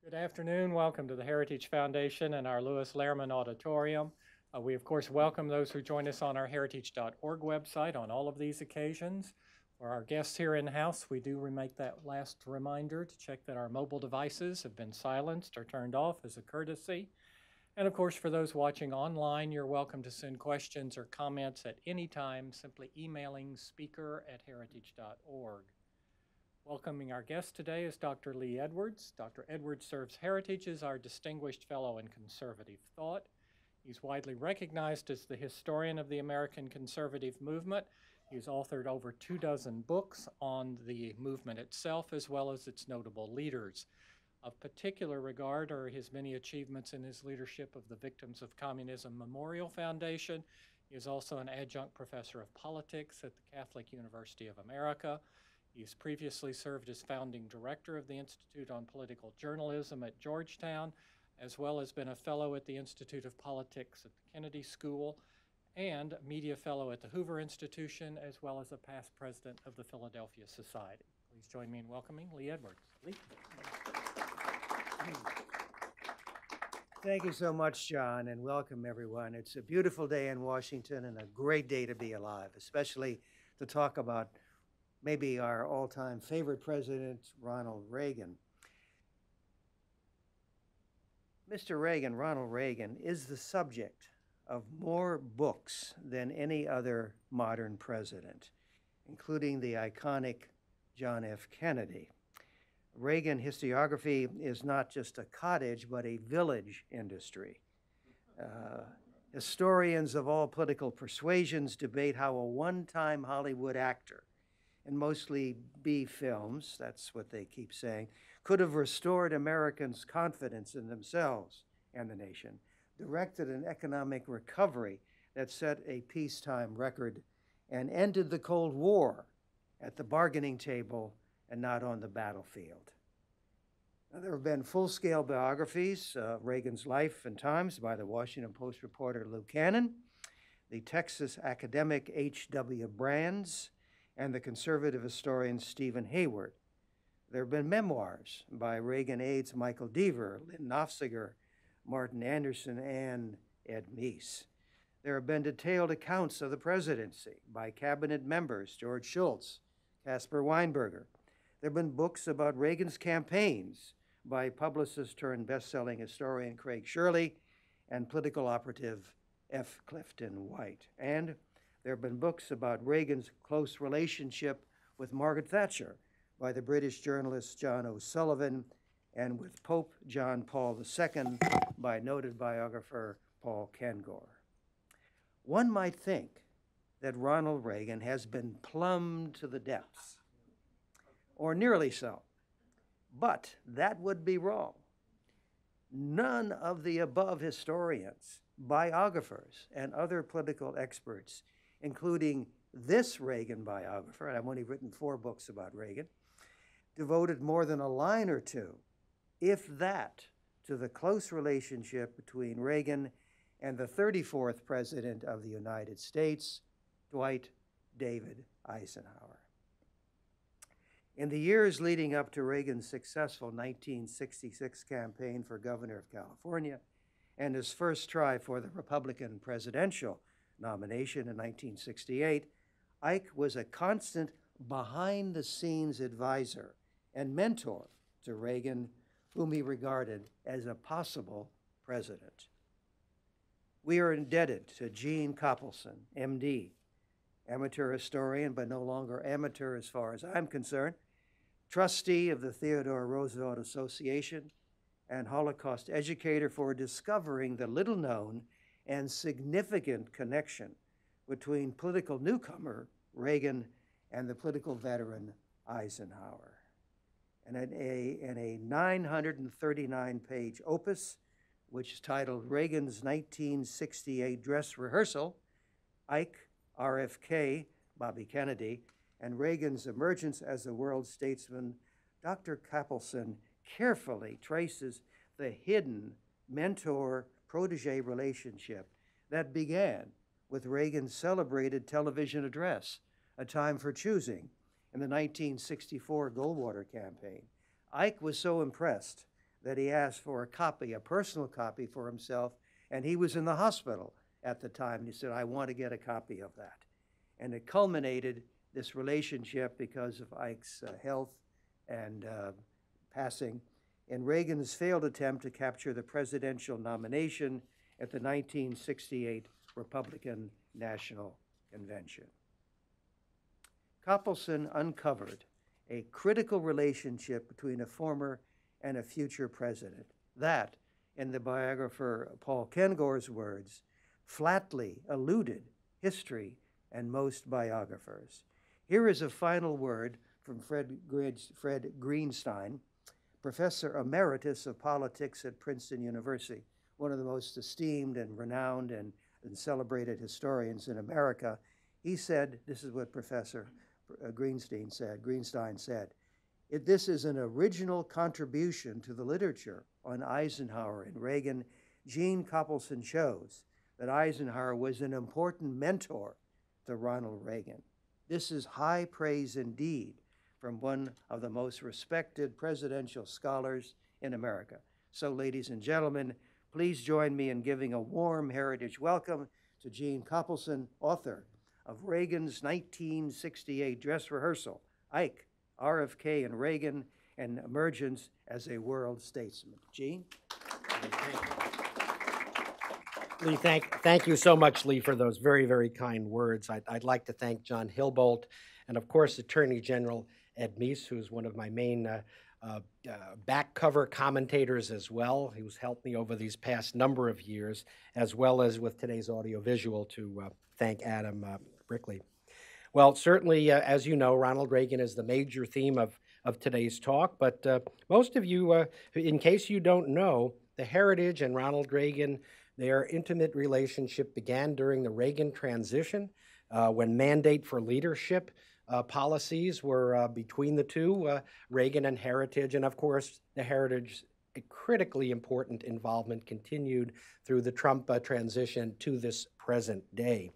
Good afternoon. Welcome to the Heritage Foundation and our Lewis Lehrman Auditorium. We, of course, welcome those who join us on our heritage.org website on all of these occasions. For our guests here in-house, we do make that last reminder to check that our mobile devices have been silenced or turned off as a courtesy. And of course, for those watching online, you're welcome to send questions or comments at any time, simply emailing speaker@heritage.org. Welcoming our guest today is Dr. Lee Edwards. Dr. Edwards serves Heritage as our Distinguished Fellow in Conservative Thought. He's widely recognized as the historian of the American conservative movement. He's authored over 24 books on the movement itself, as well as its notable leaders. Of particular regard are his many achievements in his leadership of the Victims of Communism Memorial Foundation. He is also an adjunct professor of politics at the Catholic University of America. He's previously served as founding director of the Institute on Political Journalism at Georgetown, as well as been a fellow at the Institute of Politics at the Kennedy School, and media fellow at the Hoover Institution, as well as a past president of the Philadelphia Society. Please join me in welcoming Lee Edwards. Lee. Thank you so much, John, and welcome everyone. It's a beautiful day in Washington and a great day to be alive, especially to talk about maybe our all-time favorite president, Ronald Reagan. Mr. Reagan, Ronald Reagan, is the subject of more books than any other modern president, including the iconic John F. Kennedy. Reagan historiography is not just a cottage, but a village industry. Historians of all political persuasions debate how a one-time Hollywood actor, in mostly B films, that's what they keep saying, could have restored Americans' confidence in themselves and the nation, directed an economic recovery that set a peacetime record, and ended the Cold War at the bargaining table and not on the battlefield. Now, there have been full-scale biographies of Reagan's life and times by the Washington Post reporter Lou Cannon, the Texas academic H.W. Brands, and the conservative historian Stephen Hayward. There have been memoirs by Reagan aides Michael Deaver, Lynn Nofziger, Martin Anderson, and Ed Meese. There have been detailed accounts of the presidency by cabinet members George Shultz, Caspar Weinberger. There have been books about Reagan's campaigns by publicist turned best-selling historian Craig Shirley and political operative F. Clifton White. And there have been books about Reagan's close relationship with Margaret Thatcher by the British journalist John O'Sullivan and with Pope John Paul II by noted biographer Paul Kengor. One might think that Ronald Reagan has been plumbed to the depths, or nearly so, but that would be wrong. None of the above historians, biographers, and other political experts, including this Reagan biographer, and I've only written 4 books about Reagan, devoted more than a line or two, if that, to the close relationship between Reagan and the 34th President of the United States, Dwight David Eisenhower. In the years leading up to Reagan's successful 1966 campaign for governor of California and his first try for the Republican presidential nomination in 1968, Ike was a constant behind-the-scenes advisor and mentor to Reagan, whom he regarded as a possible president. We are indebted to Gene Kopelson, MD, amateur historian, but no longer amateur as far as I'm concerned, trustee of the Theodore Roosevelt Association, and Holocaust educator, for discovering the little-known and significant connection between political newcomer Reagan and the political veteran Eisenhower. And in a 939-page opus, which is titled Reagan's 1968 Dress Rehearsal, Ike, RFK, Bobby Kennedy, and Reagan's Emergence as a World Statesman, Dr. Kopelson carefully traces the hidden mentor-protege relationship that began with Reagan's celebrated television address, A Time for Choosing, in the 1964 Goldwater campaign. Ike was so impressed that he asked for a copy, a personal copy for himself, and he was in the hospital at the time. And he said, I want to get a copy of that. And it culminated this relationship because of Ike's health and passing, in Reagan's failed attempt to capture the presidential nomination at the 1968 Republican National Convention. Kopelson uncovered a critical relationship between a former and a future president that, in the biographer Paul Kengore's words, flatly eluded history and most biographers. Here is a final word from Fred Greenstein, Professor Emeritus of Politics at Princeton University, one of the most esteemed and renowned and celebrated historians in America. He said, this is what Professor Greenstein said, this is an original contribution to the literature on Eisenhower and Reagan. Gene Kopelson shows that Eisenhower was an important mentor to Ronald Reagan. This is high praise indeed from one of the most respected presidential scholars in America. So, ladies and gentlemen, please join me in giving a warm heritage welcome to Gene Kopelson, author of Reagan's 1968 Dress Rehearsal, Ike, RFK and Reagan, and Emergence as a World Statesman. Gene? Lee, thank you so much, Lee, for those very, very kind words. I'd like to thank John Hillbolt and, of course, Attorney General Ed Meese, who's one of my main back cover commentators as well, who's helped me over these past number of years, as well as with today's audiovisual to thank Adam Brickley. Well, certainly, as you know, Ronald Reagan is the major theme of today's talk, but most of you, in case you don't know, the heritage and Ronald Reagan, their intimate relationship began during the Reagan transition when mandate for leadership policies were between the two, Reagan and Heritage, and of course, the Heritage, a critically important involvement continued through the Trump transition to this present day.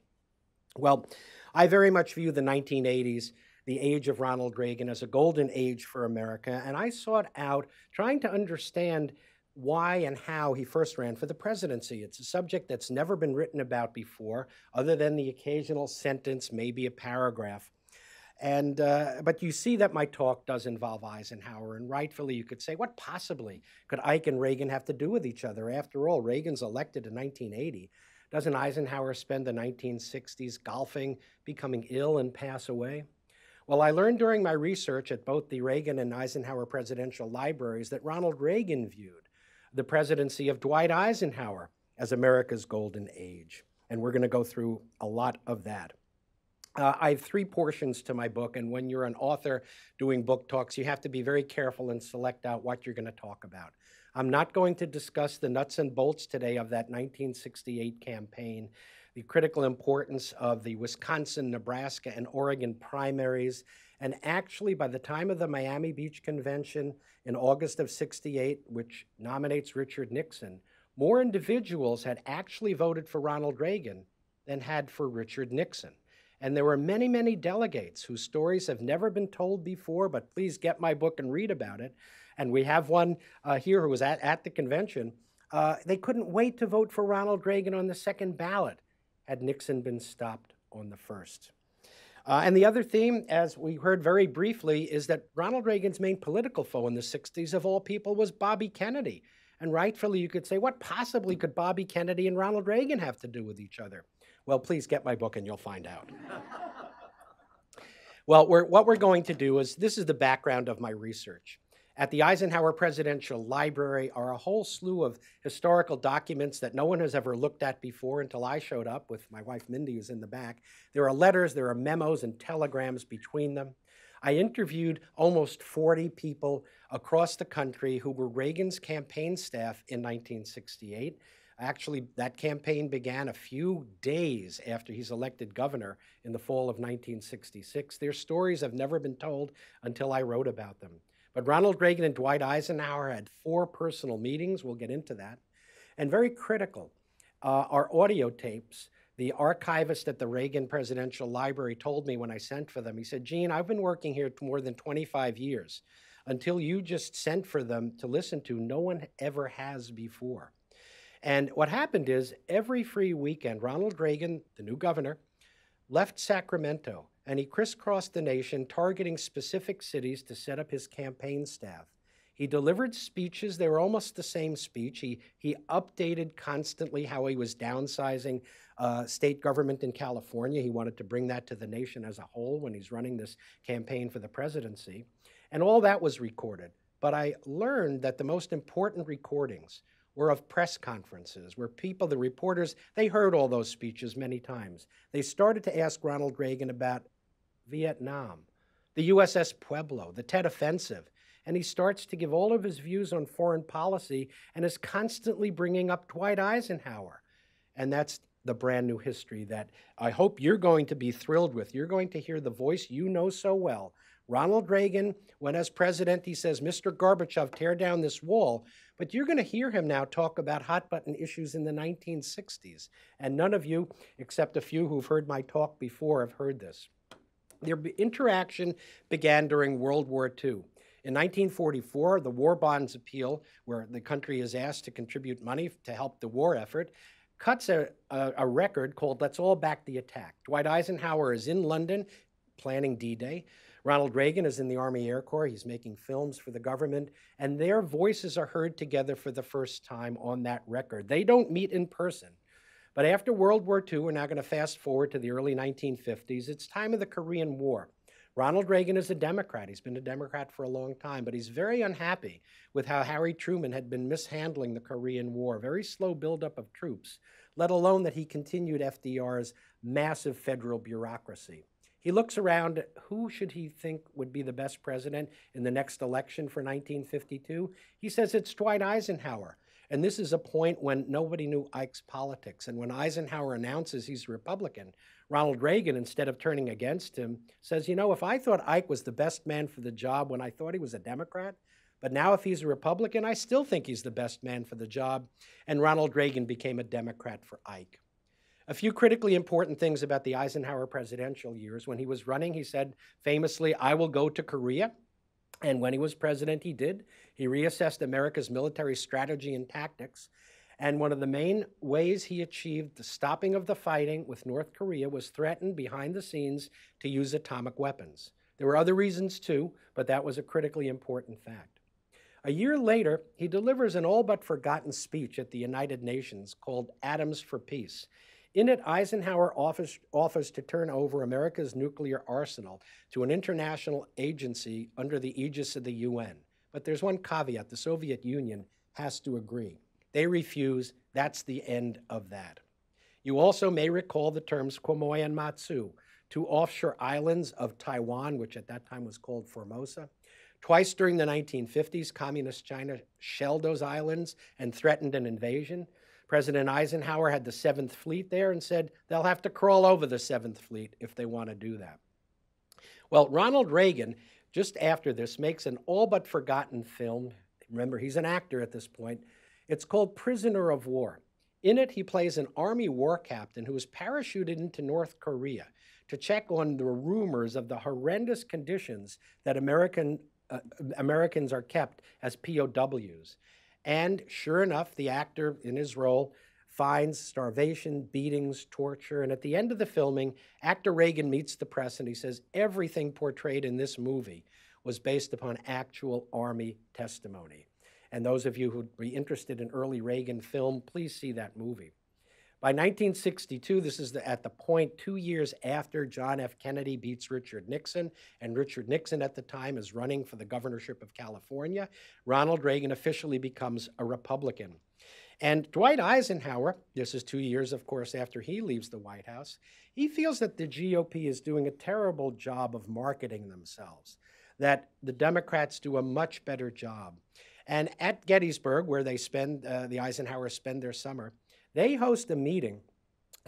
Well, I very much view the 1980s, the age of Ronald Reagan, as a golden age for America, and I sought out trying to understand why and how he first ran for the presidency. It's a subject that's never been written about before, other than the occasional sentence, maybe a paragraph. And but you see that my talk does involve Eisenhower, and rightfully you could say, what possibly could Ike and Reagan have to do with each other? After all, Reagan's elected in 1980. Doesn't Eisenhower spend the 1960s golfing, becoming ill, and pass away? Well, I learned during my research at both the Reagan and Eisenhower presidential libraries that Ronald Reagan viewed the presidency of Dwight Eisenhower as America's golden age. And we're going to go through a lot of that. I have three portions to my book, and when you're an author doing book talks, you have to be very careful and select out what you're going to talk about. I'm not going to discuss the nuts and bolts today of that 1968 campaign, the critical importance of the Wisconsin, Nebraska, and Oregon primaries, and actually by the time of the Miami Beach Convention in August of '68, which nominates Richard Nixon, more individuals had actually voted for Ronald Reagan than had for Richard Nixon. And there were many, many delegates whose stories have never been told before, but please get my book and read about it. And we have one here who was at the convention. They couldn't wait to vote for Ronald Reagan on the second ballot had Nixon been stopped on the first. And the other theme, as we heard very briefly, is that Ronald Reagan's main political foe in the 60s, of all people, was Bobby Kennedy. And rightfully, you could say, what possibly could Bobby Kennedy and Ronald Reagan have to do with each other? Well, please get my book and you'll find out. Well, what we're going to do is, this is the background of my research. At the Eisenhower Presidential Library are a whole slew of historical documents that no one has ever looked at before until I showed up with my wife Mindy, who's in the back. There are letters, there are memos and telegrams between them. I interviewed almost 40 people across the country who were Reagan's campaign staff in 1968. Actually, that campaign began a few days after he's elected governor in the fall of 1966. Their stories have never been told until I wrote about them. But Ronald Reagan and Dwight Eisenhower had 4 personal meetings. We'll get into that. And very critical are audio tapes. The archivist at the Reagan Presidential Library told me when I sent for them, he said, Gene, I've been working here more than 25 years. until you just sent for them to listen to, no one ever has before. And what happened is every free weekend, Ronald Reagan, the new governor, left Sacramento, and he crisscrossed the nation, targeting specific cities to set up his campaign staff. He delivered speeches. They were almost the same speech. He updated constantly how he was downsizing state government in California. He wanted to bring that to the nation as a whole when he's running this campaign for the presidency. And all that was recorded. But I learned that the most important recordings were of press conferences where people, the reporters, they heard all those speeches many times. They started to ask Ronald Reagan about Vietnam, the USS Pueblo, the Tet Offensive, and he starts to give all of his views on foreign policy and is constantly bringing up Dwight Eisenhower. And that's the brand new history that I hope you're going to be thrilled with. You're going to hear the voice you know so well. Ronald Reagan, when as president, he says, "Mr. Gorbachev, tear down this wall." But you're going to hear him now talk about hot-button issues in the 1960s. And none of you, except a few who've heard my talk before, have heard this. Their interaction began during World War II. In 1944, the war bonds appeal, where the country is asked to contribute money to help the war effort, cuts a record called "Let's All Back the Attack." Dwight Eisenhower is in London planning D-Day. Ronald Reagan is in the Army Air Corps. He's making films for the government, and their voices are heard together for the first time on that record. They don't meet in person. But after World War II, we're now going to fast forward to the early 1950s. It's time of the Korean War. Ronald Reagan is a Democrat. He's been a Democrat for a long time, but he's very unhappy with how Harry Truman had been mishandling the Korean War. Very slow buildup of troops, let alone that he continued FDR's massive federal bureaucracy. He looks around, who should he think would be the best president in the next election for 1952? He says it's Dwight Eisenhower. And this is a point when nobody knew Ike's politics. And when Eisenhower announces he's a Republican, Ronald Reagan, instead of turning against him, says, you know, if I thought Ike was the best man for the job when I thought he was a Democrat, but now if he's a Republican, I still think he's the best man for the job. And Ronald Reagan became a Democrat for Ike. A few critically important things about the Eisenhower presidential years. When he was running, he said famously, "I will go to Korea." And when he was president, he did. He reassessed America's military strategy and tactics. And one of the main ways he achieved the stopping of the fighting with North Korea was threatened behind the scenes to use atomic weapons. There were other reasons too, but that was a critically important fact. A year later, he delivers an all but forgotten speech at the United Nations called Atoms for Peace. In it, Eisenhower offers to turn over America's nuclear arsenal to an international agency under the aegis of the UN. But there's one caveat: the Soviet Union has to agree. They refuse. That's the end of that. You also may recall the terms Quemoy and Matsu, two offshore islands of Taiwan, which at that time was called Formosa. Twice during the 1950s, Communist China shelled those islands and threatened an invasion. President Eisenhower had the 7th Fleet there and said they'll have to crawl over the 7th Fleet if they want to do that. Well, Ronald Reagan, just after this, makes an all but forgotten film. Remember, he's an actor at this point. It's called Prisoner of War. In it, he plays an Army war captain who is parachuted into North Korea to check on the rumors of the horrendous conditions that Americans are kept as POWs. And sure enough, the actor in his role finds starvation, beatings, torture. And at the end of the filming, actor Reagan meets the press and he says, everything portrayed in this movie was based upon actual Army testimony. And those of you who'd be interested in early Reagan film, please see that movie. By 1962, this is at the point 2 years after John F. Kennedy beats Richard Nixon, and Richard Nixon at the time is running for the governorship of California, Ronald Reagan officially becomes a Republican. And Dwight Eisenhower, this is 2 years, of course, after he leaves the White House, he feels that the GOP is doing a terrible job of marketing themselves, that the Democrats do a much better job. And at Gettysburg, where they spend, the Eisenhowers spend their summer, they host a meeting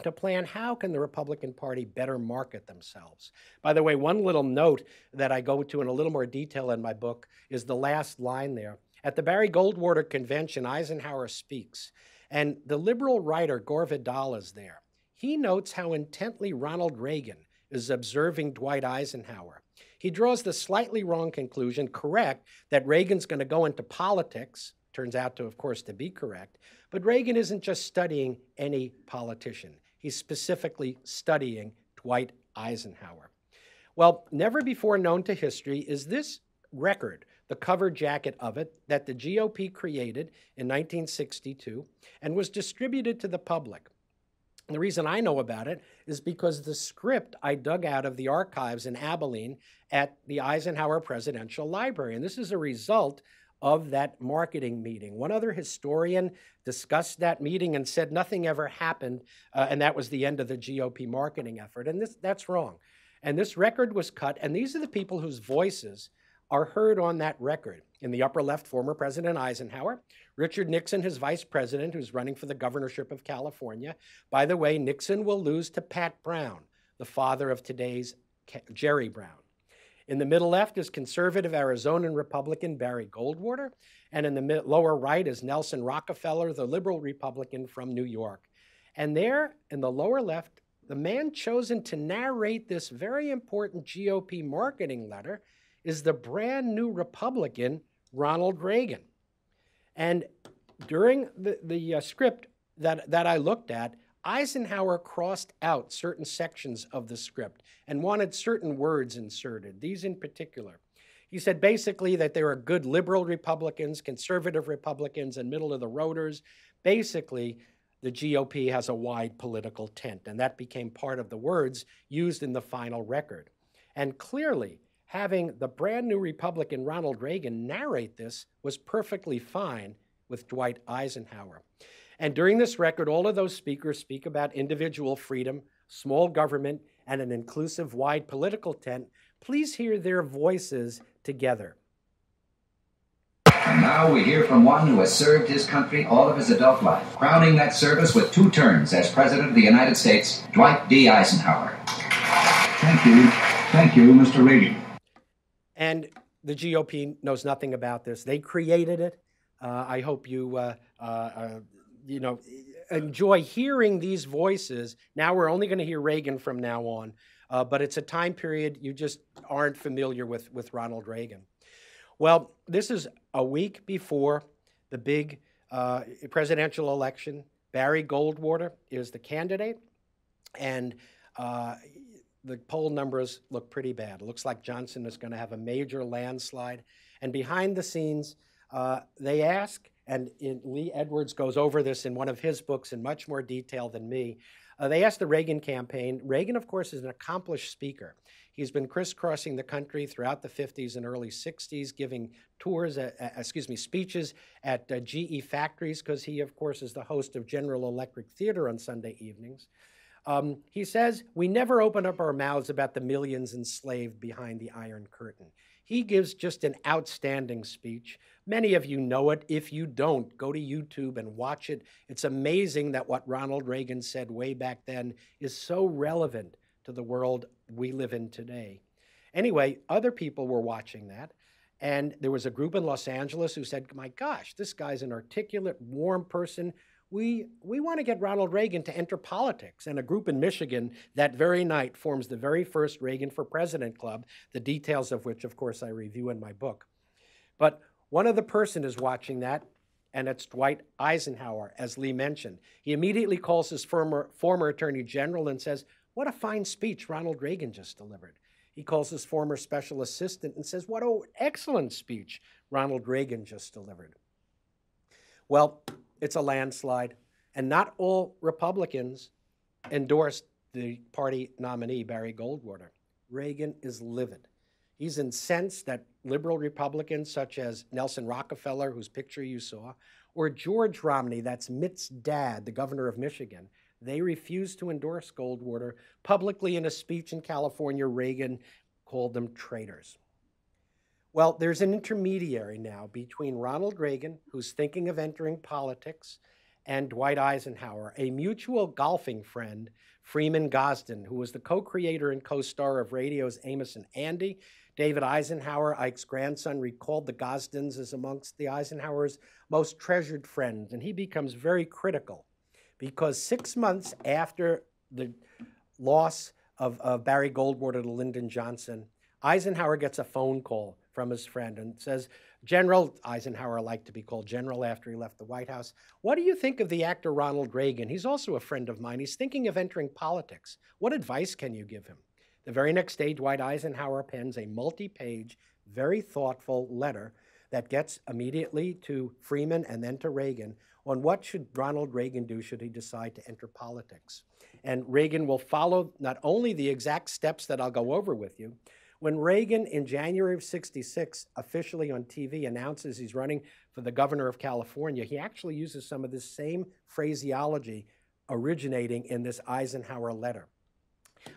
to plan how can the Republican Party better market themselves. By the way, one little note that I go to in a little more detail in my book is the last line there. At the Barry Goldwater Convention, Eisenhower speaks, and the liberal writer Gore Vidal is there. He notes how intently Ronald Reagan is observing Dwight Eisenhower. He draws the slightly wrong conclusion, correct, that Reagan's going to go into politics. Turns out to, of course, to be correct. But Reagan isn't just studying any politician. He's specifically studying Dwight Eisenhower. Well, never before known to history is this record, the cover jacket of it, that the GOP created in 1962 and was distributed to the public. And the reason I know about it is because the script I dug out of the archives in Abilene at the Eisenhower Presidential Library. And this is a result of that marketing meeting. One other historian discussed that meeting and said nothing ever happened, and that was the end of the GOP marketing effort. And that's wrong. And this record was cut, and these are the people whose voices are heard on that record. In the upper left, former President Eisenhower, Richard Nixon, his vice president, who's running for the governorship of California. By the way, Nixon will lose to Pat Brown, the father of today's Jerry Brown. In the middle left is conservative Arizonan Republican Barry Goldwater, and in the lower right is Nelson Rockefeller, the liberal Republican from New York. And there, in the lower left, the man chosen to narrate this very important GOP marketing letter is the brand new Republican, Ronald Reagan. And during the script that I looked at, Eisenhower crossed out certain sections of the script and wanted certain words inserted, these in particular. He said basically that there are good liberal Republicans, conservative Republicans, and middle-of-the-roaders. Basically, the GOP has a wide political tent, and that became part of the words used in the final record. And clearly, having the brand new Republican Ronald Reagan narrate this was perfectly fine with Dwight Eisenhower. And during this record, all of those speakers speak about individual freedom, small government, and an inclusive, wide political tent. Please hear their voices together. And now we hear from one who has served his country all of his adult life, crowning that service with 2 terms as President of the United States, Dwight D. Eisenhower. Thank you. Thank you, Mr. Reagan. And the GOP knows nothing about this. They created it. I hope you, enjoy hearing these voices. Now we're only going to hear Reagan from now on, but it's a time period you just aren't familiar with Ronald Reagan. Well, this is a week before the big presidential election. Barry Goldwater is the candidate, and the poll numbers look pretty bad. It looks like Johnson is going to have a major landslide. And behind the scenes, they ask, and Lee Edwards goes over this in one of his books in much more detail than me. They asked the Reagan campaign. Reagan, of course, is an accomplished speaker. He's been crisscrossing the country throughout the 50s and early 60s, giving speeches at GE factories, because he, of course, is the host of General Electric Theater on Sunday evenings. He says, we never open up our mouths about the millions enslaved behind the Iron Curtain. He gives just an outstanding speech. Many of you know it. If you don't, go to YouTube and watch it. It's amazing that what Ronald Reagan said way back then is so relevant to the world we live in today. Anyway, other people were watching that, and there was a group in Los Angeles who said, my gosh, this guy's an articulate, warm person. We want to get Ronald Reagan to enter politics. And a group in Michigan that very night forms the very first Reagan for President Club, the details of which, of course, I review in my book. But one other person is watching that, and it's Dwight Eisenhower, as Lee mentioned. He immediately calls his former Attorney General and says, what a fine speech Ronald Reagan just delivered. He calls his former special assistant and says, what an excellent speech Ronald Reagan just delivered. Well, it's a landslide, and not all Republicans endorsed the party nominee, Barry Goldwater. Reagan is livid. He's incensed that liberal Republicans such as Nelson Rockefeller, whose picture you saw, or George Romney, that's Mitt's dad, the governor of Michigan, they refused to endorse Goldwater. Publicly in a speech in California, Reagan called them traitors. Well, there's an intermediary now between Ronald Reagan, who's thinking of entering politics, and Dwight Eisenhower, a mutual golfing friend, Freeman Gosden, who was the co-creator and co-star of radio's Amos and Andy. David Eisenhower, Ike's grandson, recalled the Gosdens as amongst the Eisenhowers' most treasured friends, and he becomes very critical because 6 months after the loss of Barry Goldwater to Lyndon Johnson, Eisenhower gets a phone call from his friend and says, General, Eisenhower liked to be called General after he left the White House, what do you think of the actor Ronald Reagan? He's also a friend of mine. He's thinking of entering politics. What advice can you give him? The very next day, Dwight Eisenhower pens a multi-page, very thoughtful letter that gets immediately to Freeman and then to Reagan on what should Ronald Reagan do should he decide to enter politics. And Reagan will follow not only the exact steps that I'll go over with you. When Reagan, in January of '66, officially on TV announces he's running for the governor of California, he actually uses some of this same phraseology originating in this Eisenhower letter.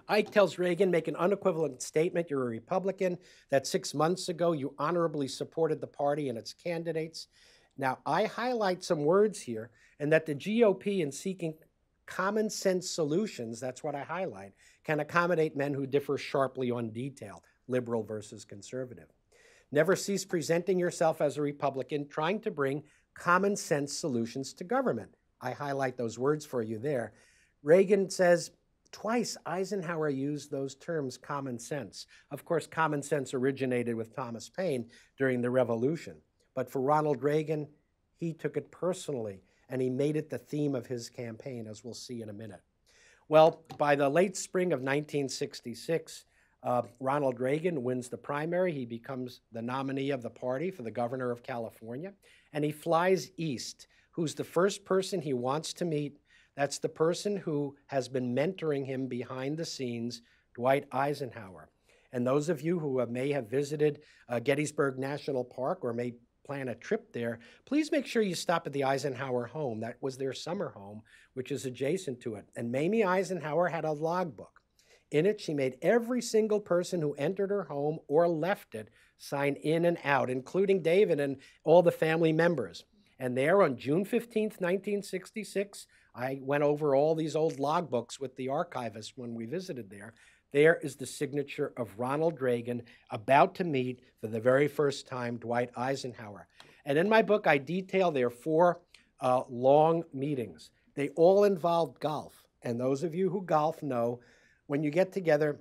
Ike tells Reagan, make an unequivocal statement, you're a Republican, that 6 months ago you honorably supported the party and its candidates. Now, I highlight some words here, and that the GOP, in seeking common sense solutions, that's what I highlight, can accommodate men who differ sharply on detail, liberal versus conservative. Never cease presenting yourself as a Republican, trying to bring common sense solutions to government. I highlight those words for you there. Reagan says, twice Eisenhower used those terms, common sense. Of course, common sense originated with Thomas Paine during the Revolution. But for Ronald Reagan, he took it personally, and he made it the theme of his campaign, as we'll see in a minute. Well, by the late spring of 1966, Ronald Reagan wins the primary. He becomes the nominee of the party for the governor of California, and he flies east. Who's the first person he wants to meet? That's the person who has been mentoring him behind the scenes, Dwight Eisenhower. And those of you who may have visited Gettysburg National Park or may plan a trip there, please make sure you stop at the Eisenhower home. That was their summer home, which is adjacent to it. And Mamie Eisenhower had a logbook. In it, she made every single person who entered her home or left it sign in and out, including David and all the family members. And there on June 15th, 1966, I went over all these old logbooks with the archivist when we visited there. There is the signature of Ronald Reagan about to meet for the very first time Dwight Eisenhower. And in my book, I detail their 4 long meetings. They all involved golf. And those of you who golf know, when you get together,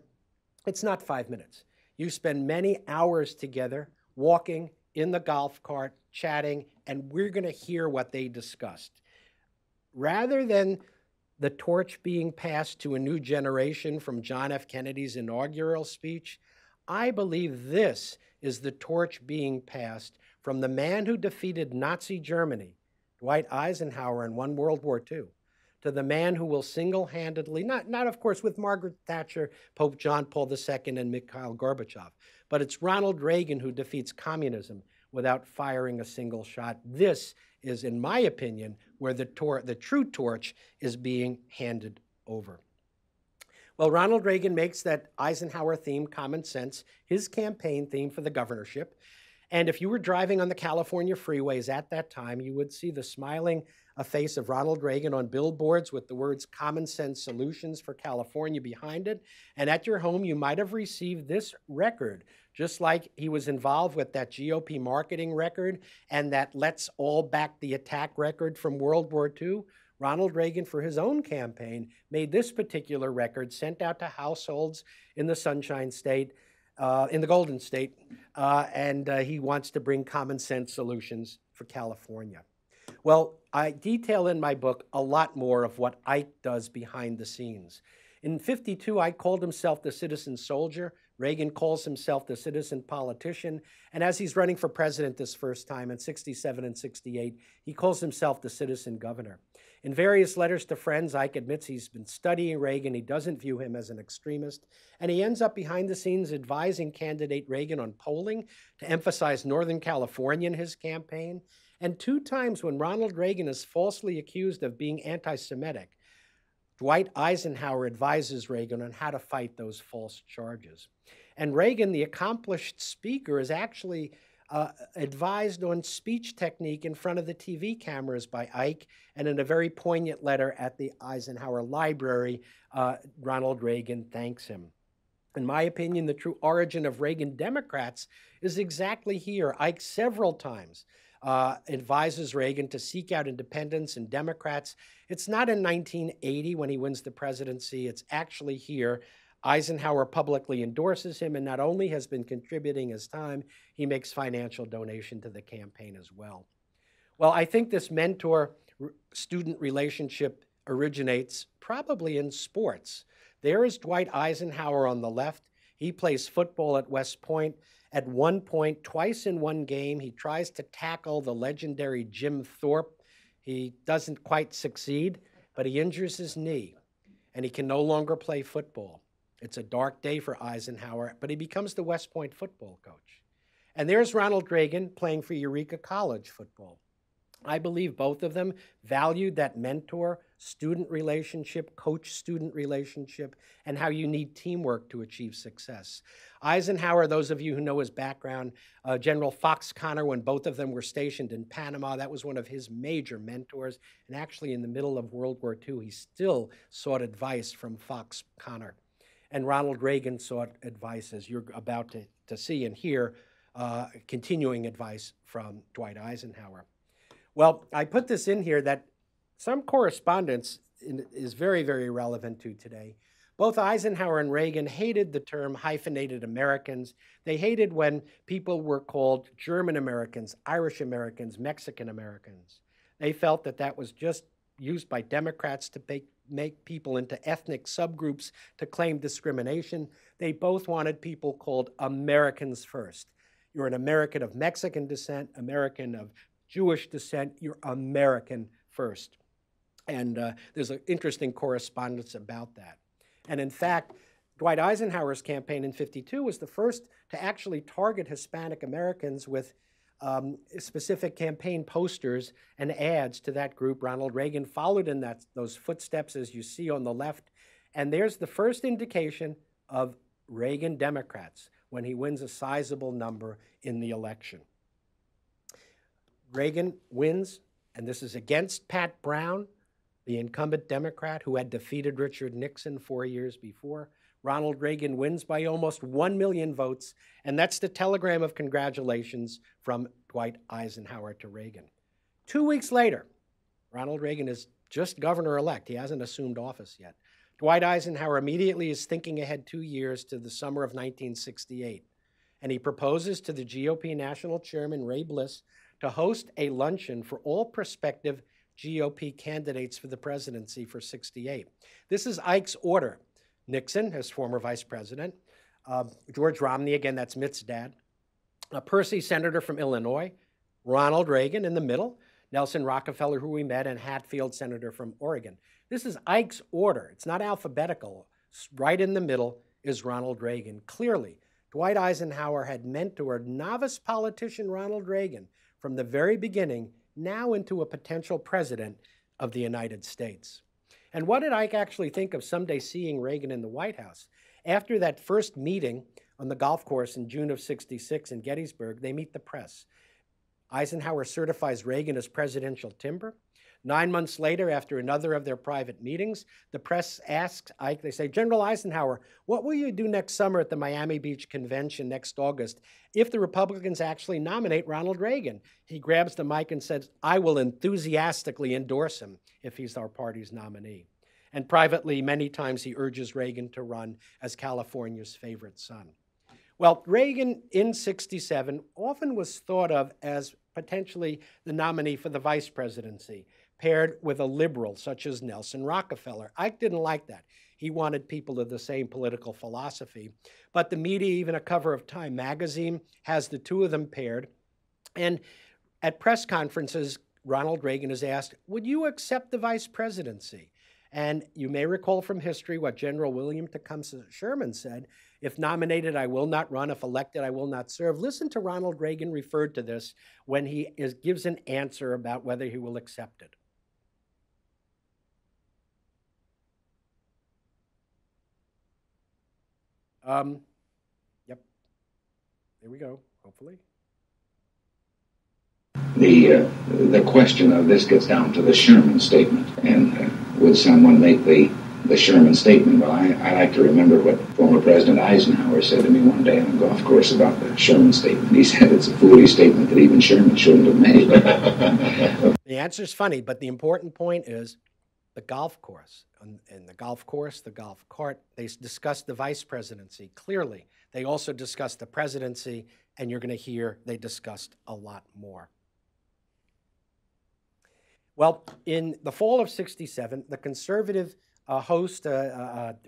it's not 5 minutes. You spend many hours together, walking in the golf cart, chatting, and we're going to hear what they discussed. Rather than the torch being passed to a new generation from John F. Kennedy's inaugural speech, I believe this is the torch being passed from the man who defeated Nazi Germany, Dwight Eisenhower, and won World War II, to the man who will single-handedly, not of course with Margaret Thatcher, Pope John Paul II, and Mikhail Gorbachev, but it's Ronald Reagan who defeats communism without firing a single shot. This is, in my opinion, where the true torch is being handed over. Well, Ronald Reagan makes that Eisenhower theme, common sense, his campaign theme for the governorship. And if you were driving on the California freeways at that time, you would see the smiling face of Ronald Reagan on billboards with the words common sense solutions for California behind it. And at your home, you might have received this record, just like he was involved with that GOP marketing record and that Let's All Back the Attack record from World War II. Ronald Reagan, for his own campaign, made this particular record, sent out to households in the Sunshine State, in the Golden State, and he wants to bring common sense solutions for California. Well, I detail in my book a lot more of what Ike does behind the scenes. In '52, Ike called himself the citizen soldier. Reagan calls himself the citizen politician. And as he's running for president this first time in '67 and '68, he calls himself the citizen governor. In various letters to friends, Ike admits he's been studying Reagan. He doesn't view him as an extremist. And he ends up behind the scenes advising candidate Reagan on polling to emphasize Northern California in his campaign. And 2 times when Ronald Reagan is falsely accused of being anti-Semitic, Dwight Eisenhower advises Reagan on how to fight those false charges. And Reagan, the accomplished speaker, is actually advised on speech technique in front of the TV cameras by Ike, and in a very poignant letter at the Eisenhower Library, Ronald Reagan thanks him. In my opinion, the true origin of Reagan Democrats is exactly here. Ike several times advises Reagan to seek out independents and Democrats. It's not in 1980 when he wins the presidency. It's actually here Eisenhower publicly endorses him and not only has been contributing his time, he makes financial donation to the campaign as well. Well, I think this mentor-student relationship originates probably in sports. There is Dwight Eisenhower on the left. He plays football at West Point. At one point, twice in one game, he tries to tackle the legendary Jim Thorpe. He doesn't quite succeed, but he injures his knee, and he can no longer play football. It's a dark day for Eisenhower, but he becomes the West Point football coach. And there's Ronald Reagan playing for Eureka College football. I believe both of them valued that mentor-student relationship, coach-student relationship, and how you need teamwork to achieve success. Eisenhower, those of you who know his background, General Fox Connor, when both of them were stationed in Panama, that was one of his major mentors. And actually in the middle of World War II, he still sought advice from Fox Connor. And Ronald Reagan sought advice, as you're about to see and hear, continuing advice from Dwight Eisenhower. Well, I put this in here that some correspondence is very, very relevant to today. Both Eisenhower and Reagan hated the term hyphenated Americans. They hated when people were called German Americans, Irish Americans, Mexican Americans. They felt that that was just used by Democrats to make people into ethnic subgroups to claim discrimination. They both wanted people called Americans first. You're an American of Mexican descent, American of Jewish descent, you're American first. And there's an interesting correspondence about that. And in fact, Dwight Eisenhower's campaign in '52 was the first to actually target Hispanic Americans with specific campaign posters and ads to that group. Ronald Reagan followed in those footsteps, as you see on the left. And there's the first indication of Reagan Democrats when he wins a sizable number in the election. Reagan wins, and this is against Pat Brown, the incumbent Democrat who had defeated Richard Nixon 4 years before. Ronald Reagan wins by almost 1 million votes, and that's the telegram of congratulations from Dwight Eisenhower to Reagan. 2 weeks later, Ronald Reagan is just governor-elect. He hasn't assumed office yet. Dwight Eisenhower immediately is thinking ahead 2 years to the summer of 1968, and he proposes to the GOP national chairman, Ray Bliss, to host a luncheon for all prospective GOP candidates for the presidency for '68. This is Ike's order. Nixon, as former vice president, George Romney, again, that's Mitt's dad, Percy, senator from Illinois, Ronald Reagan in the middle, Nelson Rockefeller, who we met, and Hatfield, senator from Oregon. This is Ike's order. It's not alphabetical. Right in the middle is Ronald Reagan. Clearly, Dwight Eisenhower had mentored novice politician Ronald Reagan from the very beginning, now into a potential president of the United States. And what did Ike actually think of someday seeing Reagan in the White House? After that first meeting on the golf course in June of '66 in Gettysburg, they meet the press. Eisenhower certifies Reagan as presidential timber. 9 months later, after another of their private meetings, the press asks Ike, they say, General Eisenhower, what will you do next summer at the Miami Beach Convention next August if the Republicans actually nominate Ronald Reagan? He grabs the mic and says, I will enthusiastically endorse him if he's our party's nominee. And privately, many times he urges Reagan to run as California's favorite son. Well, Reagan in '67 often was thought of as potentially the nominee for the vice presidency, paired with a liberal such as Nelson Rockefeller. Ike didn't like that. He wanted people of the same political philosophy. But the media, even a cover of Time magazine, has the two of them paired. And at press conferences, Ronald Reagan is asked, would you accept the vice presidency? And you may recall from history what General William Tecumseh Sherman said, if nominated, I will not run. If elected, I will not serve. Listen to Ronald Reagan referred to this when he gives an answer about whether he will accept it. Yep. There we go, hopefully. The question of this gets down to the Sherman statement, and would someone make the Sherman statement? Well, I like to remember what former President Eisenhower said to me one day on a golf course about the Sherman statement. He said it's a foolish statement that even Sherman shouldn't have made. The answer's funny, but the important point is the golf course. in the golf course, the golf cart. They discussed the vice presidency, clearly. They also discussed the presidency, and you're going to hear they discussed a lot more. Well, in the fall of '67, the conservative host,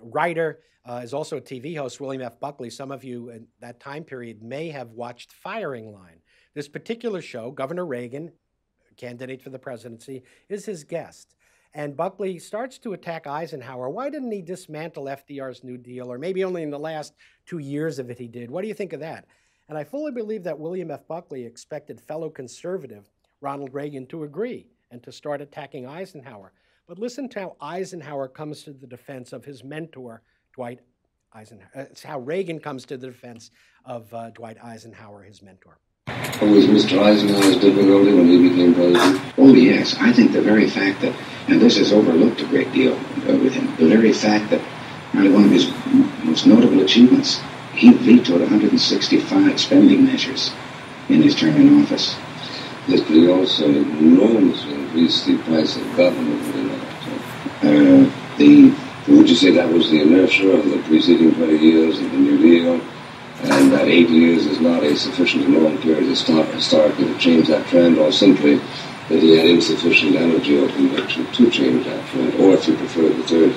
writer, is also a TV host, William F. Buckley. Some of you in that time period may have watched Firing Line. This particular show, Governor Reagan, candidate for the presidency, is his guest. And Buckley starts to attack Eisenhower. Why didn't he dismantle FDR's New Deal? Or maybe only in the last 2 years of it he did. What do you think of that? And I fully believe that William F. Buckley expected fellow conservative Ronald Reagan to agree and to start attacking Eisenhower. But listen to how Eisenhower comes to the defense of his mentor, Dwight Eisenhower. It's how Reagan comes to the defense of Dwight Eisenhower, his mentor. Was Mr. Eisenhower's difficulty when he became president? Oh, yes. I think the very fact that, and this is overlooked a great deal with him, the very fact that one of his most notable achievements, he vetoed 165 spending measures in his term in office. Yes, but he also enormously increased the price of government within that time. Would you say that was the inertia of the preceding 20 years of the New Deal, and that 8 years is not a sufficiently long period historically to change that trend, or simply that he had insufficient energy or conviction to change that trend, or if you prefer the third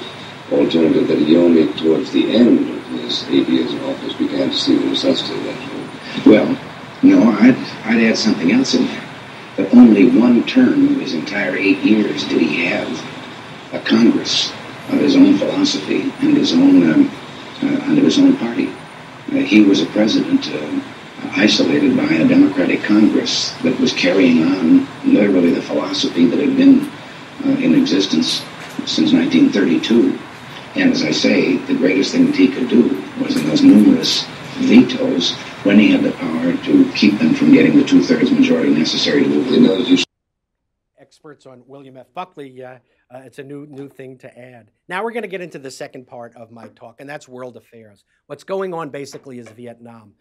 alternative, that he only towards the end of his 8 years in office began to see the necessity of that change? Well, no, I'd add something else in there. That only one term of his entire 8 years did he have a Congress of his own philosophy and his own under his own party. He was a president isolated by a Democratic Congress that was carrying on literally the philosophy that had been in existence since 1932. And as I say, the greatest thing that he could do was in those numerous vetoes when he had the power to keep them from getting the two-thirds majority necessary to move the Experts on William F. Buckley, it's a new thing to add. Now we're going to get into the second part of my talk, and that's world affairs. What's going on basically is Vietnam.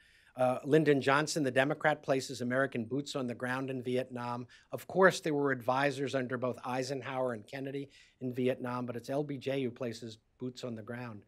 Lyndon Johnson, the Democrat, places American boots on the ground in Vietnam. Of course, there were advisors under both Eisenhower and Kennedy in Vietnam, but it's LBJ who places boots on the ground.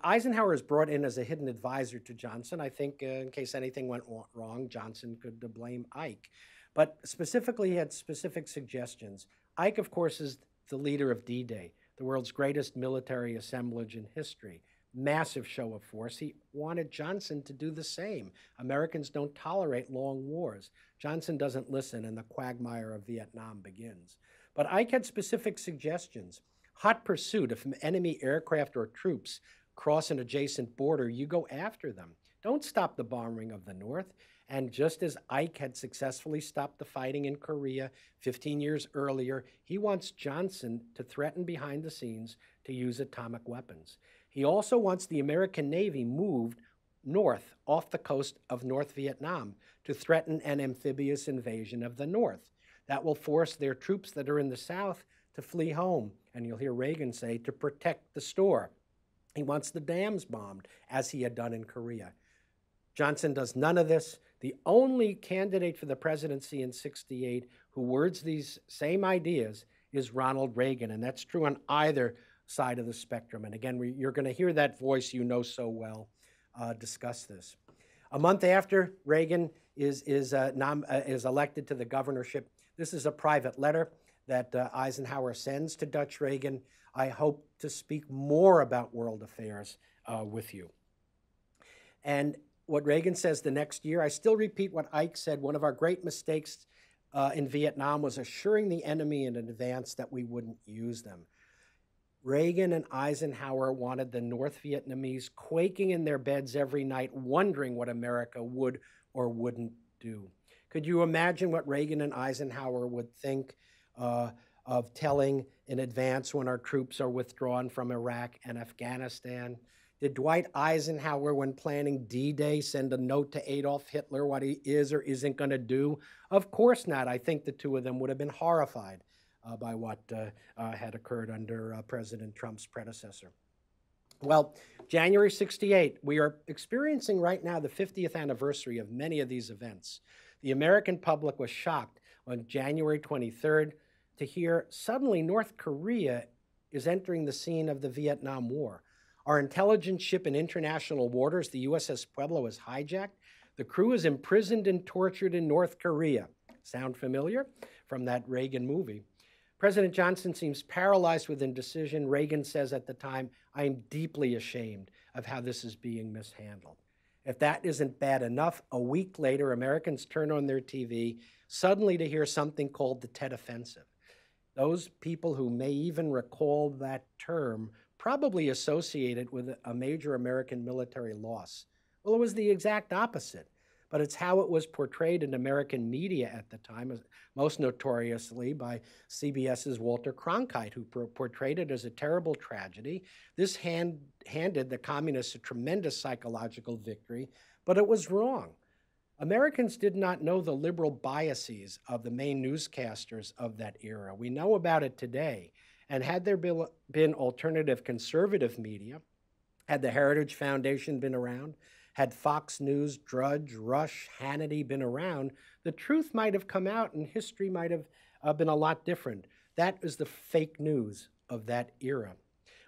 Eisenhower is brought in as a hidden advisor to Johnson. I think in case anything went wrong, Johnson could blame Ike. But specifically, he had specific suggestions. Ike, of course, is the leader of D-Day, the world's greatest military assemblage in history. Massive show of force. He wanted Johnson to do the same. Americans don't tolerate long wars. Johnson doesn't listen, and the quagmire of Vietnam begins. But Ike had specific suggestions. Hot pursuit. If enemy aircraft or troops cross an adjacent border, you go after them. Don't stop the bombing of the North. And just as Ike had successfully stopped the fighting in Korea 15 years earlier, he wants Johnson to threaten behind the scenes to use atomic weapons. He also wants the American Navy moved north off the coast of North Vietnam to threaten an amphibious invasion of the North. That will force their troops that are in the South to flee home. And you'll hear Reagan say, to protect the store. He wants the dams bombed, as he had done in Korea. Johnson does none of this. The only candidate for the presidency in '68 who words these same ideas is Ronald Reagan, and that's true on either side of the spectrum. And again, you're going to hear that voice you know so well discuss this. A month after Reagan is elected to the governorship, this is a private letter that Eisenhower sends to Dutch Reagan. I hope to speak more about world affairs with you. And what Reagan says the next year, I still repeat what Ike said. One of our great mistakes in Vietnam was assuring the enemy in advance that we wouldn't use them. Reagan and Eisenhower wanted the North Vietnamese quaking in their beds every night, wondering what America would or wouldn't do. Could you imagine what Reagan and Eisenhower would think of telling in advance when our troops are withdrawn from Iraq and Afghanistan? Did Dwight Eisenhower, when planning D-Day, send a note to Adolf Hitler what he is or isn't going to do? Of course not. I think the two of them would have been horrified by what had occurred under President Trump's predecessor. Well, January '68, we are experiencing right now the 50th anniversary of many of these events. The American public was shocked on January 23rd to hear suddenly North Korea is entering the scene of the Vietnam War. Our intelligence ship in international waters, the USS Pueblo, is hijacked. The crew is imprisoned and tortured in North Korea. Sound familiar? From that Reagan movie. President Johnson seems paralyzed with indecision. Reagan says at the time, "I am deeply ashamed of how this is being mishandled." If that isn't bad enough, a week later, Americans turn on their TV, suddenly to hear something called the Tet Offensive. Those people who may even recall that term probably associate it with a major American military loss. Well, it was the exact opposite, but it's how it was portrayed in American media at the time, most notoriously by CBS's Walter Cronkite, who portrayed it as a terrible tragedy. This handed the communists a tremendous psychological victory, but it was wrong. Americans did not know the liberal biases of the main newscasters of that era. We know about it today. And had there been alternative conservative media, had the Heritage Foundation been around, had Fox News, Drudge, Rush, Hannity been around, the truth might have come out and history might have been a lot different. That is the fake news of that era.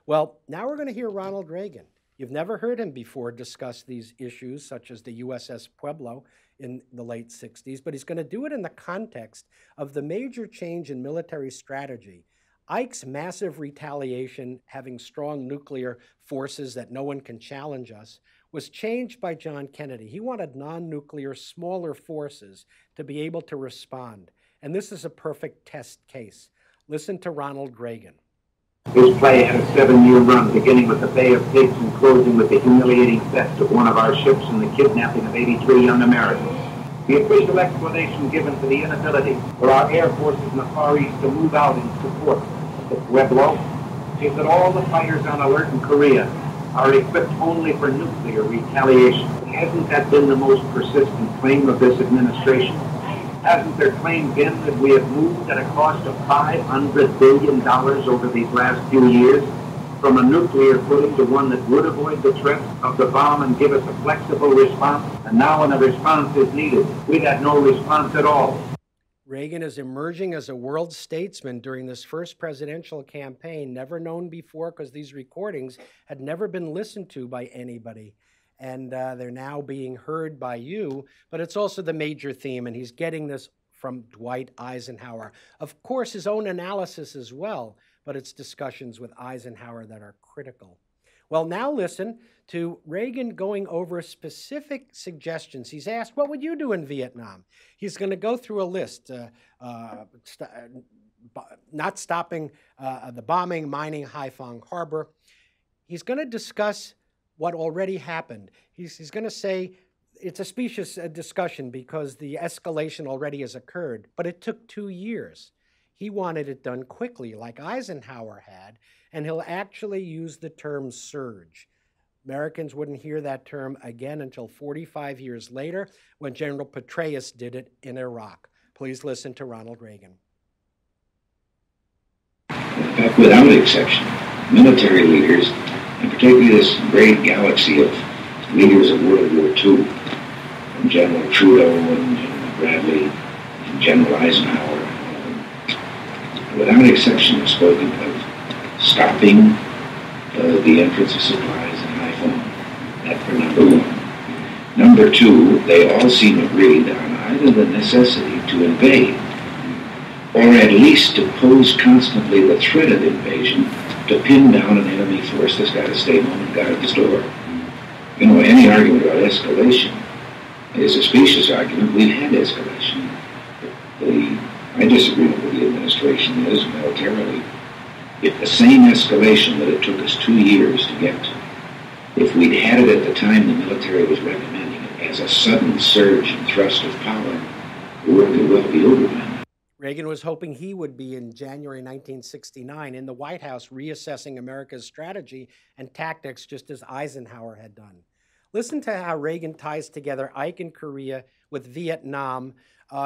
Well, now we're going to hear Ronald Reagan. You've never heard him before discuss these issues, such as the USS Pueblo in the late 60s, but he's going to do it in the context of the major change in military strategy. Ike's massive retaliation, having strong nuclear forces that no one can challenge us, was changed by John Kennedy. He wanted non-nuclear, smaller forces to be able to respond. And this is a perfect test case. Listen to Ronald Reagan. This play had a 7-year run, beginning with the Bay of Pigs and closing with the humiliating theft of one of our ships and the kidnapping of 83 young Americans. The official explanation given for the inability for our air forces in the Far East to move out in support of the Pueblo is that all the fighters on alert in Korea are equipped only for nuclear retaliation. Hasn't that been the most persistent claim of this administration? Hasn't their claim been that we have moved at a cost of $500 billion over these last few years from a nuclear footing to one that would avoid the threat of the bomb and give us a flexible response? And now when a response is needed, we've had no response at all. Reagan is emerging as a world statesman during this first presidential campaign, never known before because these recordings had never been listened to by anybody. And they're now being heard by you, but it's also the major theme, and he's getting this from Dwight Eisenhower. Of course, his own analysis as well, but it's discussions with Eisenhower that are critical. Well, now listen to Reagan going over specific suggestions. He's asked, what would you do in Vietnam? He's going to go through a list, not stopping the bombing, mining Haiphong Harbor. He's going to discuss what already happened. He's going to say it's a specious discussion because the escalation already has occurred, but it took 2 years. He wanted it done quickly, like Eisenhower had, and he'll actually use the term surge. Americans wouldn't hear that term again until 45 years later when General Petraeus did it in Iraq. Please listen to Ronald Reagan. Without exception, military leaders, and particularly this great galaxy of leaders of World War II, from General Trudeau and General Bradley and General Eisenhower, without exception have spoken of stopping the entrance of supplies in Haiphong. That for number one. Number two, they all seem agreed on either the necessity to invade or at least to pose constantly the threat of invasion to pin down an enemy force that's got to stay home and guard the store. You know, any argument about escalation is a specious argument. We've had escalation. My disagreement with the administration is militarily, if the same escalation that it took us 2 years to get to, if we'd had it at the time the military was recommending it as a sudden surge and thrust of power, the war could well be over by now. Reagan was hoping he would be in January 1969 in the White House reassessing America's strategy and tactics just as Eisenhower had done. Listen to how Reagan ties together Ike in Korea with Vietnam.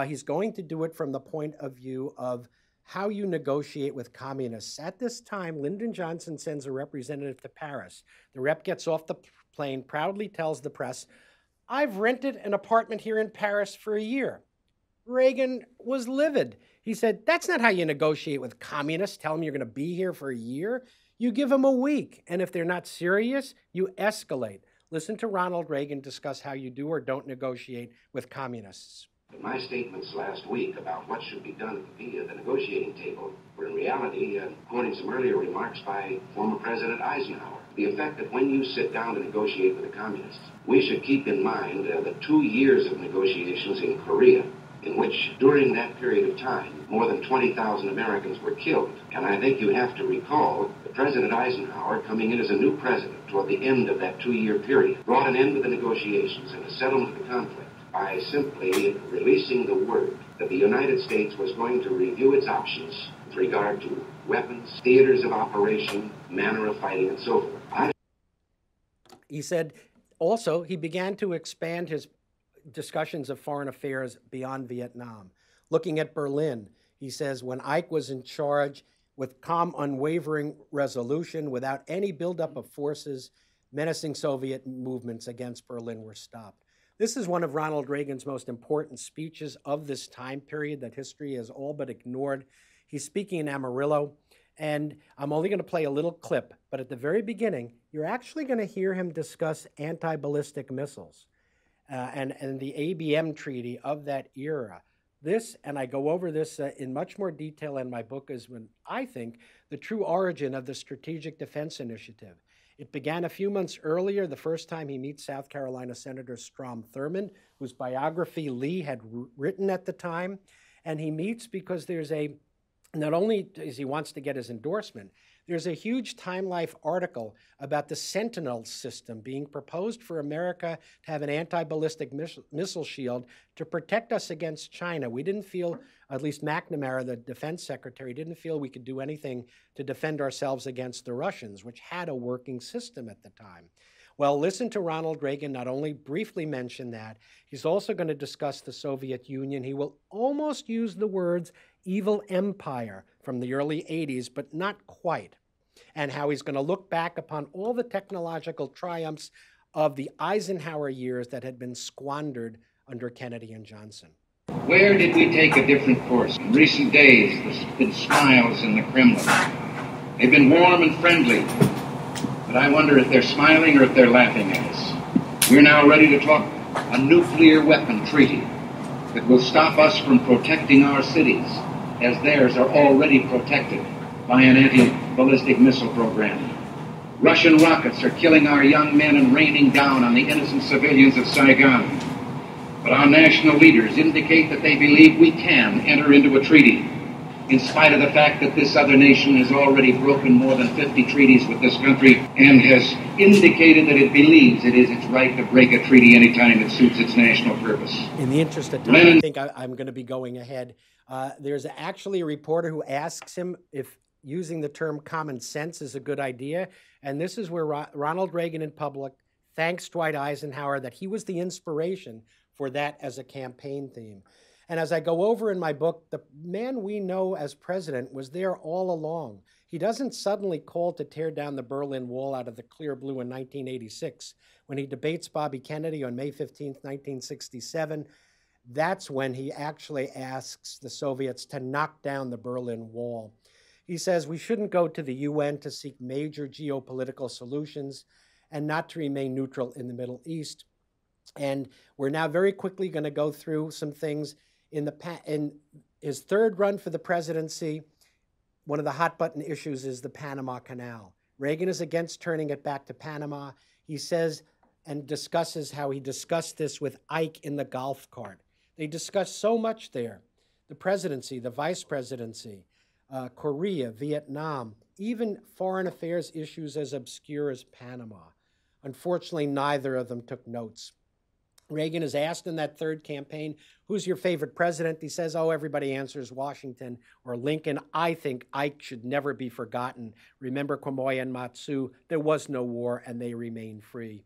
He's going to do it from the point of view of how you negotiate with communists. At this time, Lyndon Johnson sends a representative to Paris. The rep gets off the plane, proudly tells the press, "I've rented an apartment here in Paris for a year." Reagan was livid. He said, that's not how you negotiate with communists. Tell them you're going to be here for a year. You give them a week, and if they're not serious, you escalate. Listen to Ronald Reagan discuss how you do or don't negotiate with communists. My statements last week about what should be done at the negotiating table were in reality quoting some earlier remarks by former President Eisenhower. The effect that when you sit down to negotiate with the communists, we should keep in mind the 2 years of negotiations in Korea, in which during that period of time, more than 20,000 Americans were killed. And I think you have to recall that President Eisenhower, coming in as a new president toward the end of that 2-year period, brought an end to the negotiations and a settlement of the conflict by simply releasing the word that the United States was going to review its options with regard to weapons, theaters of operation, manner of fighting, and so forth. He said also he began to expand his discussions of foreign affairs beyond Vietnam. Looking at Berlin, he says, when Ike was in charge, with calm, unwavering resolution, without any buildup of forces, menacing Soviet movements against Berlin were stopped. This is one of Ronald Reagan's most important speeches of this time period that history has all but ignored. He's speaking in Amarillo, and I'm only going to play a little clip, but at the very beginning, you're actually going to hear him discuss anti-ballistic missiles and the ABM treaty of that era. This, and I go over this in much more detail in my book, is when I think the true origin of the Strategic Defense Initiative. It began a few months earlier, the first time he meets South Carolina Senator Strom Thurmond, whose biography Lee had written at the time. And he meets because there's not only does he wants to get his endorsement, there's a huge Time Life article about the Sentinel system being proposed for America to have an anti-ballistic missile shield to protect us against China. We didn't feel, at least McNamara, the defense secretary, didn't feel we could do anything to defend ourselves against the Russians, which had a working system at the time. Well, listen to Ronald Reagan not only briefly mention that, he's also going to discuss the Soviet Union. He will almost use the words evil empire from the early 80s, but not quite, and how he's going to look back upon all the technological triumphs of the Eisenhower years that had been squandered under Kennedy and Johnson. Where did we take a different course? In recent days, there's been smiles in the Kremlin. They've been warm and friendly, but I wonder if they're smiling or if they're laughing at us. We're now ready to talk a nuclear weapon treaty that will stop us from protecting our cities, as theirs are already protected by an anti-ballistic missile program. Russian rockets are killing our young men and raining down on the innocent civilians of Saigon. But our national leaders indicate that they believe we can enter into a treaty, in spite of the fact that this other nation has already broken more than 50 treaties with this country and has indicated that it believes it is its right to break a treaty anytime it suits its national purpose. In the interest of time, I think I'm going to be going ahead. There's actually a reporter who asks him if using the term common sense is a good idea. And this is where Ronald Reagan in public thanks Dwight Eisenhower that he was the inspiration for that as a campaign theme. And as I go over in my book, the man we know as president was there all along. He doesn't suddenly call to tear down the Berlin Wall out of the clear blue in 1986. When he debates Bobby Kennedy on May 15, 1967, that's when he actually asks the Soviets to knock down the Berlin Wall. He says we shouldn't go to the UN to seek major geopolitical solutions and not to remain neutral in the Middle East. And we're now very quickly going to go through some things. In his third run for the presidency, one of the hot button issues is the Panama Canal. Reagan is against turning it back to Panama. He says and discusses how he discussed this with Ike in the golf cart. They discussed so much there. The presidency, the vice presidency, Korea, Vietnam, even foreign affairs issues as obscure as Panama. Unfortunately, neither of them took notes. Reagan is asked in that third campaign, who's your favorite president? He says, oh, everybody answers Washington or Lincoln. I think Ike should never be forgotten. Remember Quemoy and Matsu, there was no war and they remained free.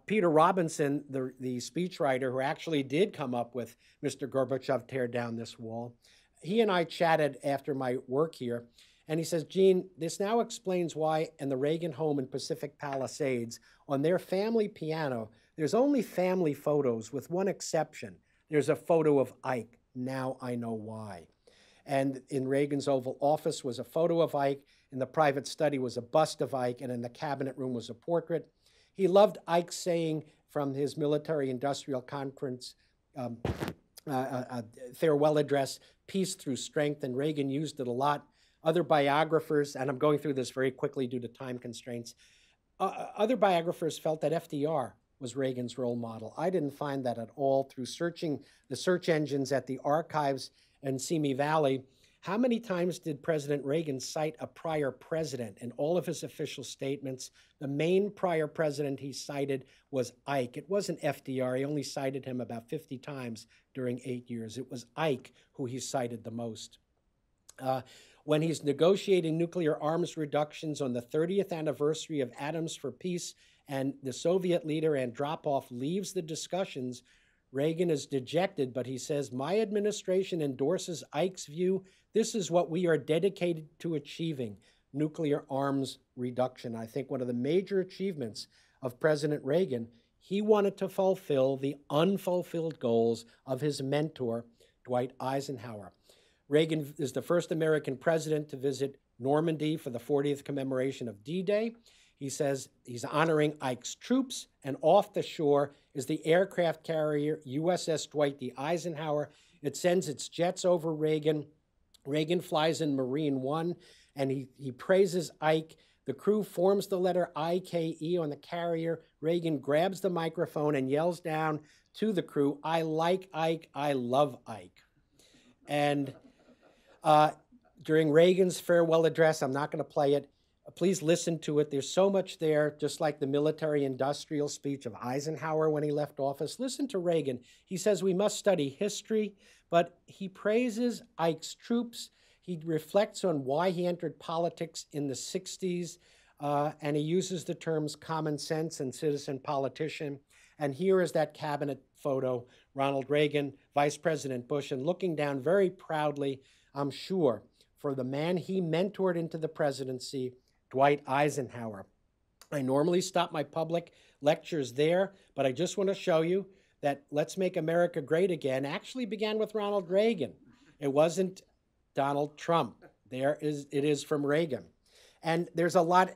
Peter Robinson, the speechwriter who actually did come up with Mr. Gorbachev, tear down this wall, he and I chatted after my work here, and he says, Gene, this now explains why in the Reagan home in Pacific Palisades, on their family piano, there's only family photos with one exception. There's a photo of Ike. Now I know why. And in Reagan's Oval Office was a photo of Ike. In the private study was a bust of Ike, and in the cabinet room was a portrait. He loved Ike's saying from his military-industrial conference farewell address, peace through strength, and Reagan used it a lot. Other biographers, and I'm going through this very quickly due to time constraints, other biographers felt that FDR was Reagan's role model. I didn't find that at all. Through searching the search engines at the archives in Simi Valley, how many times did President Reagan cite a prior president in all of his official statements? The main prior president he cited was Ike. It wasn't FDR. He only cited him about 50 times during 8 years. It was Ike who he cited the most. When he's negotiating nuclear arms reductions on the 30th anniversary of Atoms for Peace, and the Soviet leader Andropov leaves the discussions, Reagan is dejected, but he says, "My administration endorses Ike's view. This is what we are dedicated to achieving, nuclear arms reduction." I think one of the major achievements of President Reagan, he wanted to fulfill the unfulfilled goals of his mentor, Dwight Eisenhower. Reagan is the first American president to visit Normandy for the 40th commemoration of D-Day. He says he's honoring Ike's troops, and off the shore is the aircraft carrier USS Dwight D. Eisenhower. It sends its jets over Reagan. Reagan flies in Marine One, and he praises Ike. The crew forms the letter IKE on the carrier. Reagan grabs the microphone and yells down to the crew, "I like Ike, I love Ike." And during Reagan's farewell address, I'm not going to play it. Please listen to it. There's so much there, just like the military-industrial speech of Eisenhower when he left office. Listen to Reagan. He says we must study history, but he praises Ike's troops. He reflects on why he entered politics in the 60s, and he uses the terms common sense and citizen politician. And here is that cabinet photo, Ronald Reagan, Vice President Bush, and looking down very proudly, I'm sure, for the man he mentored into the presidency, Dwight Eisenhower. I normally stop my public lectures there, but I just want to show you that Let's Make America Great Again actually began with Ronald Reagan. It wasn't Donald Trump. It is from Reagan. And there's a lot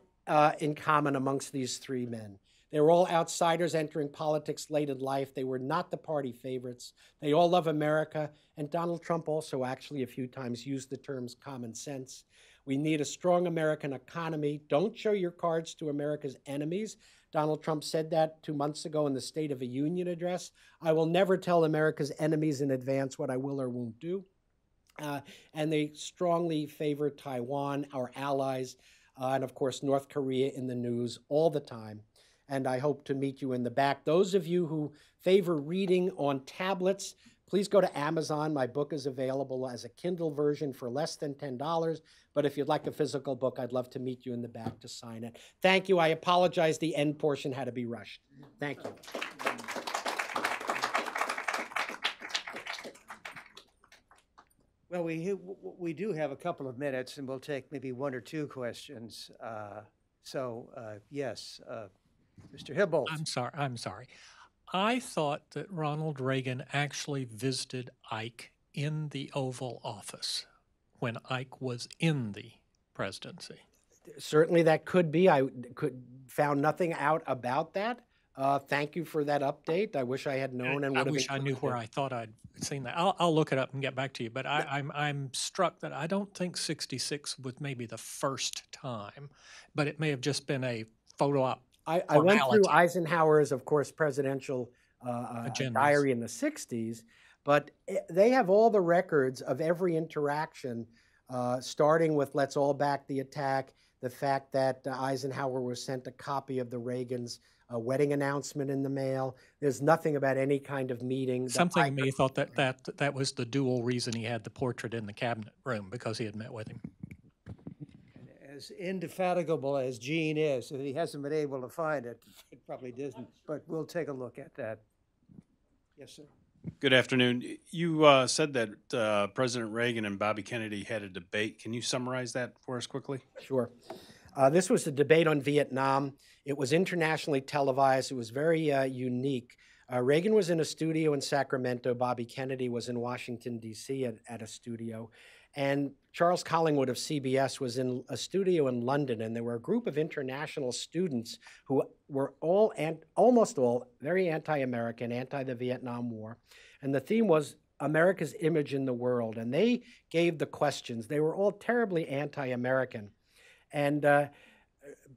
in common amongst these three men. They were all outsiders entering politics late in life. They were not the party favorites. They all love America. And Donald Trump also actually a few times used the terms common sense. We need a strong American economy. Don't show your cards to America's enemies. Donald Trump said that 2 months ago in the State of the Union address. I will never tell America's enemies in advance what I will or won't do. And they strongly favor Taiwan, our allies, and of course, North Korea in the news all the time. And I hope to meet you in the back. Those of you who favor reading on tablets, please go to Amazon. My book is available as a Kindle version for less than $10. But if you'd like a physical book, I'd love to meet you in the back to sign it. Thank you. I apologize. The end portion had to be rushed. Thank you. Well, we do have a couple of minutes, and we'll take maybe one or two questions. Yes, Mr. Hibbold. I'm sorry. I thought that Ronald Reagan actually visited Ike in the Oval Office when Ike was in the presidency. Certainly that could be. I found nothing out about that. Thank you for that update. I wish I had known and would have. I wish I knew where I thought I'd seen that. I'll look it up and get back to you. But I'm struck that I don't think 66 was maybe the first time, but it may have just been a photo op. I went through Eisenhower's, of course, presidential diary in the 60s, but they have all the records of every interaction, starting with let's all back the attack, the fact that Eisenhower was sent a copy of the Reagans' wedding announcement in the mail. There's nothing about any kind of meeting. Something in me thought that was the dual reason he had the portrait in the cabinet room, because he had met with him. As indefatigable as Gene is, if he hasn't been able to find it, it probably doesn't. But we'll take a look at that. Yes, sir. Good afternoon. You said that President Reagan and Bobby Kennedy had a debate. Can you summarize that for us quickly? Sure. This was a debate on Vietnam. It was internationally televised. It was very unique. Reagan was in a studio in Sacramento. Bobby Kennedy was in Washington, D.C. at a studio. And Charles Collingwood of CBS was in a studio in London, and there were a group of international students who were almost all very anti-American, anti the Vietnam War. And the theme was America's image in the world. And they gave the questions. They were all terribly anti-American. And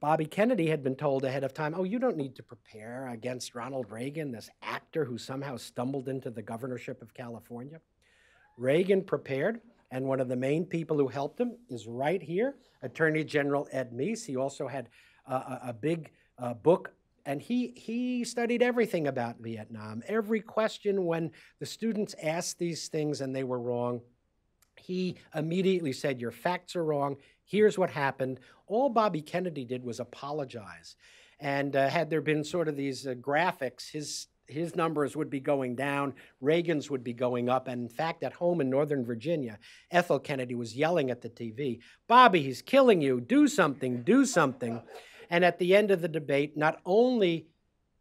Bobby Kennedy had been told ahead of time, oh, you don't need to prepare against Ronald Reagan, this actor who somehow stumbled into the governorship of California. Reagan prepared. And one of the main people who helped him is right here, Attorney General Ed Meese. He also had a big book, and he studied everything about Vietnam. Every question when the students asked these things and they were wrong, he immediately said, your facts are wrong. Here's what happened. All Bobby Kennedy did was apologize. And had there been sort of these graphics, his numbers would be going down, Reagan's would be going up, and in fact, at home in Northern Virginia, Ethel Kennedy was yelling at the TV, Bobby, he's killing you, do something, do something. And at the end of the debate, not only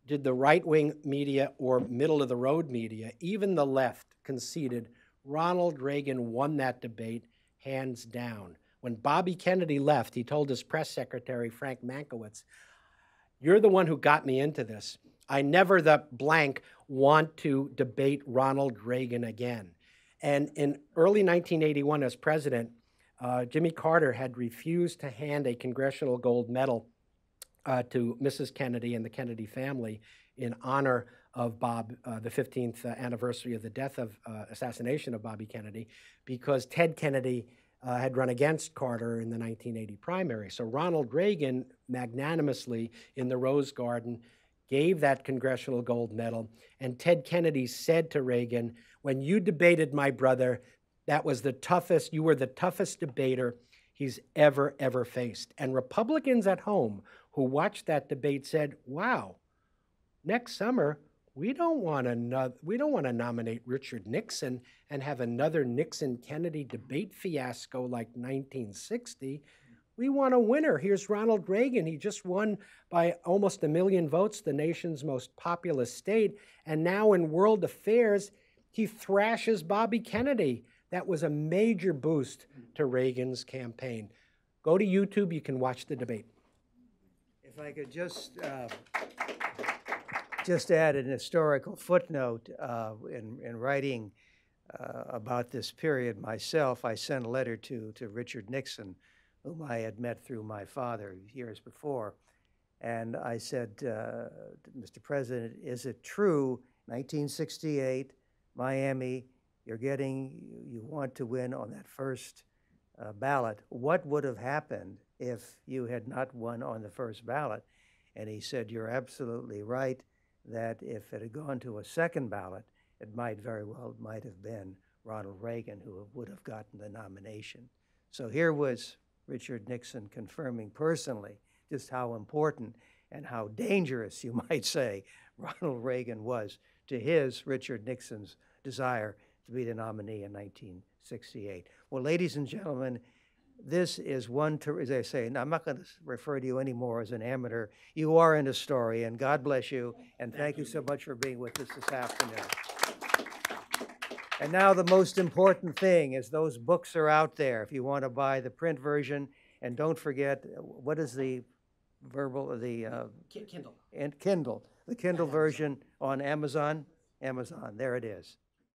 did the right-wing media or middle-of-the-road media, even the left conceded, Ronald Reagan won that debate hands down. When Bobby Kennedy left, he told his press secretary, Frank Mankiewicz, you're the one who got me into this. I never the blank want to debate Ronald Reagan again. And in early 1981 as president, Jimmy Carter had refused to hand a Congressional Gold Medal to Mrs. Kennedy and the Kennedy family in honor of the 15th anniversary of the assassination of Bobby Kennedy, because Ted Kennedy had run against Carter in the 1980 primary. So Ronald Reagan magnanimously in the Rose Garden gave that Congressional Gold Medal, and Ted Kennedy said to Reagan, when you debated my brother, you were the toughest debater he's ever faced. And Republicans at home who watched that debate said, wow, next summer, we don't want to nominate Richard Nixon and have another Nixon-Kennedy debate fiasco like 1960. We want a winner. Here's Ronald Reagan. He just won by almost 1 million votes, the nation's most populous state. And now in world affairs, he thrashes Bobby Kennedy. That was a major boost to Reagan's campaign. Go to YouTube. You can watch the debate. If I could just add an historical footnote in writing about this period myself, I sent a letter to Richard Nixon, whom I had met through my father years before. And I said, Mr. President, is it true, 1968, Miami, you want to win on that first ballot? What would have happened if you had not won on the first ballot? And he said, you're absolutely right, that if it had gone to a second ballot, it might have been Ronald Reagan who would have gotten the nomination. So here was Richard Nixon confirming personally just how important and how dangerous, you might say, Ronald Reagan was to Richard Nixon's desire to be the nominee in 1968. Well, ladies and gentlemen, this is as I say, and I'm not going to refer to you anymore as an amateur. You are an historian. God bless you, and thank you so much for being with us this afternoon. And now the most important thing is those books are out there if you want to buy the print version. And don't forget, what is the Kindle. And Kindle. The Kindle version on Amazon. Amazon, there it is.